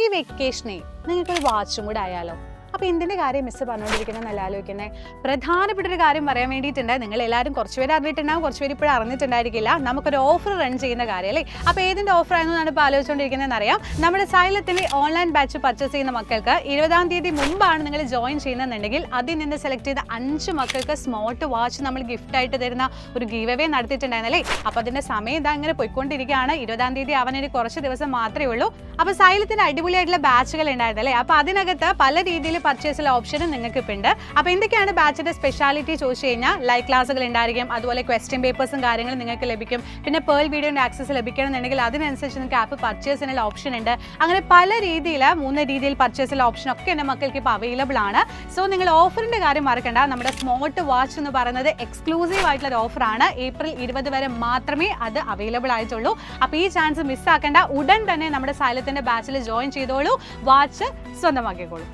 ഈ വെക്കേഷനെ നിങ്ങൾക്കൊരു വാച്ചും കൂടെ ആയാലോ? അപ്പോൾ എന്തിൻ്റെ കാര്യം മിസ് പറഞ്ഞുകൊണ്ടിരിക്കുന്നത് നല്ല ആലോചിക്കുന്നത്? പ്രധാനപ്പെട്ട ഒരു കാര്യം പറയാൻ വേണ്ടിയിട്ടുണ്ട്. നിങ്ങൾ എല്ലാവരും കുറച്ച് പേര് അറിഞ്ഞിട്ടുണ്ടാകും, കുറച്ച് പേര് ഇപ്പോഴും അറിഞ്ഞിട്ടുണ്ടായിരിക്കില്ല. നമുക്കൊരു ഓഫർ റൺ ചെയ്യുന്ന കാര്യം അല്ലേ? അപ്പോൾ ഏതിൻ്റെ ഓഫർ ആണെന്നാണ് ഇപ്പോൾ ആലോചിച്ചുകൊണ്ടിരിക്കുന്നതെന്ന് അറിയാം. നമ്മുടെ സൈലത്തിൻ്റെ ഓൺലൈൻ ബാച്ച് പർച്ചേസ് ചെയ്യുന്ന മക്കൾക്ക് 20-ാം തീയതി മുമ്പാണ് നിങ്ങൾ ജോയിൻ ചെയ്യുന്നതെന്നുണ്ടെങ്കിൽ അതിൽ നിന്ന് സെലക്ട് ചെയ്ത 5 മക്കൾക്ക് സ്മാർട്ട് വാച്ച് നമ്മൾ ഗിഫ്റ്റായിട്ട് തരുന്ന ഒരു ഗീവ് അവേ നടത്തിയിട്ടുണ്ടായിരുന്നല്ലേ? അപ്പോൾ അതിൻ്റെ സമയം ഇതാ ഇങ്ങനെ പോയിക്കൊണ്ടിരിക്കുകയാണ്. 20-ാം തീയതി അവനൊരു കുറച്ച് ദിവസം മാത്രമേ ഉള്ളൂ. അപ്പോൾ സൈലത്തിന് അടിപൊളിയായിട്ടുള്ള ബാച്ചുകൾ ഉണ്ടായിരുന്നല്ലേ? അപ്പോൾ അതിനകത്ത് പല രീതിയിൽ പർച്ചേസിലെ ഓപ്ഷനും നിങ്ങൾക്ക് ഇപ്പോൾ ഉണ്ട്. അപ്പോൾ എന്തൊക്കെയാണ് ബാച്ചിൻ്റെ സ്പെഷ്യാലിറ്റി ചോദിച്ചു കഴിഞ്ഞാൽ ലൈവ് ക്ലാസ്സുകൾ ഉണ്ടായിരിക്കും, അതുപോലെ ക്വസ്റ്റ്യൻ പേപ്പേഴ്സും കാര്യങ്ങളും നിങ്ങൾക്ക് ലഭിക്കും. പിന്നെ പേൾ വീഡിയോൻ്റെ ആക്സസ് ലഭിക്കണമെന്നുണ്ടെങ്കിൽ അതിനനുസരിച്ച് നിങ്ങൾക്ക് ആപ്പ് പർച്ചേസ് ചെയ്യാനുള്ള ഓപ്ഷൻ ഉണ്ട്. അങ്ങനെ പല രീതിയിൽ 3 രീതിയിൽ പർച്ചേസിലെ ഓപ്ഷൻ ഒക്കെ എൻ്റെ മക്കൾക്ക് ഇപ്പോൾ അവൈലബിൾ ആണ്. സോ നിങ്ങൾ ഓഫറിൻ്റെ കാര്യം മറക്കണ്ട. നമ്മുടെ സ്മാർട്ട് വാച്ച് എന്ന് പറയുന്നത് എക്സ്ക്ലൂസീവ് ആയിട്ടുള്ള ഒരു ഓഫറാണ്. ഏപ്രിൽ 20 വരെ മാത്രമേ അത് അവൈലബിൾ ആയിട്ടുള്ളൂ. അപ്പോൾ ഈ ചാൻസ് മിസ്സാക്കേണ്ട. ഉടൻ തന്നെ നമ്മുടെ സൈലത്തിൻ്റെ ബാച്ചിൽ ജോയിൻ ചെയ്തോളൂ, വാച്ച് സ്വന്തമാക്കിക്കോളൂ.